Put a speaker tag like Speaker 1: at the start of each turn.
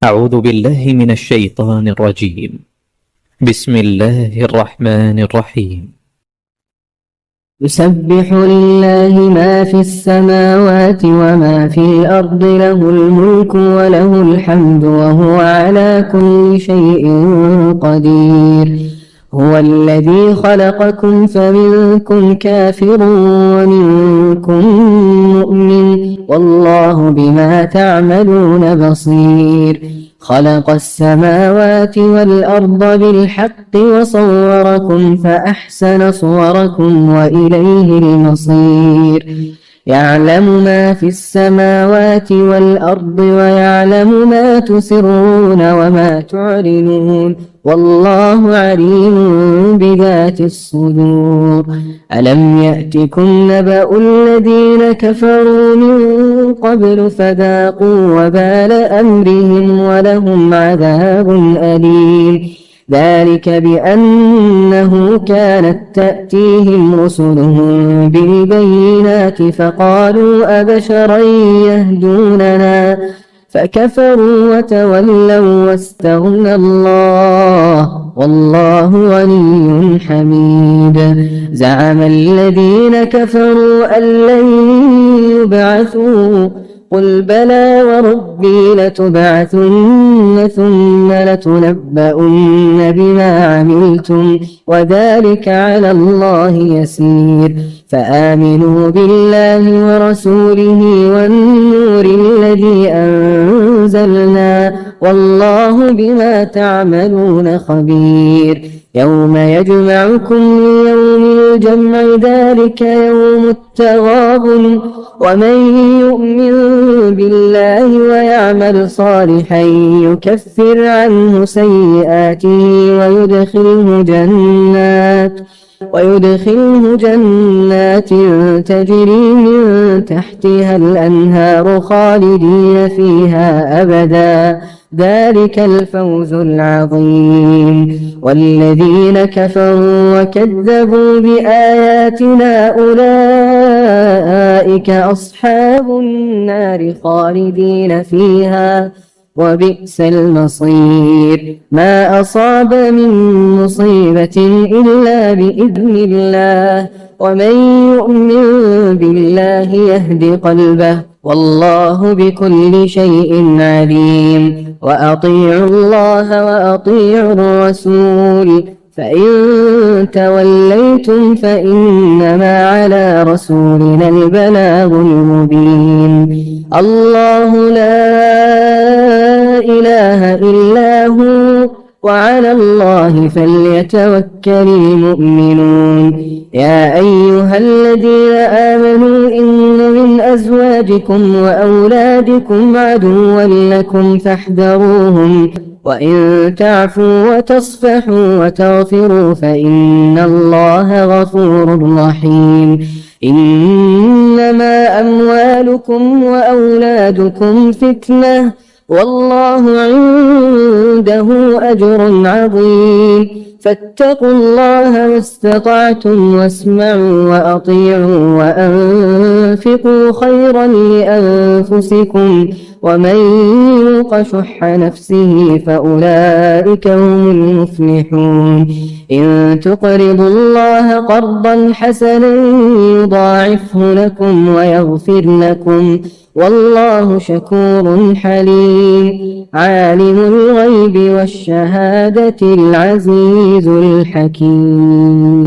Speaker 1: أعوذ بالله من الشيطان الرجيم. بسم الله الرحمن الرحيم.
Speaker 2: يسبح لله ما في السماوات وما في الأرض، له الملك وله الحمد وهو على كل شيء قدير. هو الذي خلقكم فمنكم كافر ومنكم مؤمن، والله بما تعملون بصير. خلق السماوات والأرض بالحق وصوركم فأحسن صوركم وإليه المصير. يعلم ما في السماوات والأرض ويعلم ما تسرون وما تعلنون، والله عليم بذات الصدور. ألم يأتكم نبأ الذين كفروا من قبل فذاقوا وبال أمرهم ولهم عذاب أليم. ذلك بأنه كانت تأتيهم رسلهم بالبينات فقالوا أبشرا يهدوننا فكفروا وتولوا واستغنى الله، والله غني حميد. زعم الذين كفروا أن لن يبعثوا، قل بلى وربي لتبعثن ثم لتنبؤن بما عملتم وذلك على الله يسير. فآمنوا بالله ورسوله والنور الذي أنزلنا، والله بما تعملون خبير. يوم يجمعكم ليوم الجمع، ذلك يوم التغابن. ومن يؤمن بالله ويعمل صالحا يكفر عنه سيئاته ويدخله جنات تجري من تحتها الأنهار خالدين فيها أبدا، ذلك الفوز العظيم. والذين كفروا وكذبوا بآياتنا أولئك أصحاب النار خالدين فيها، وبئس المصير. ما أصاب من مصيبة إلا بإذن الله، ومن يؤمن بالله يهد قلبه، والله بكل شيء عليم. وأطيعوا الله وأطيعوا الرسول، فإن توليتم فإنما على رسولنا البلاغ المبين. الله لا إله إلا هو، وعلى الله فليتوكل المؤمنون. يا أيها الذين آمنوا إن من أزواجكم وأولادكم عدوا لكم فاحذروهم، وإن تعفوا وتصفحوا وتغفروا فإن الله غفور رحيم. إنما أموالكم وأولادكم فتنة، والله عنده أجر عظيم. فاتقوا الله ما استطعتم واسمعوا وأطيعوا وأنفقوا خيرا لأنفسكم، ومن يوق شح نفسه فأولئك هم المفلحون. إن تقرضوا الله قرضا حسنا يضاعفه لكم ويغفر لكم، والله شكور حليم. عالم الغيب والشهادة العزيز الحكيم.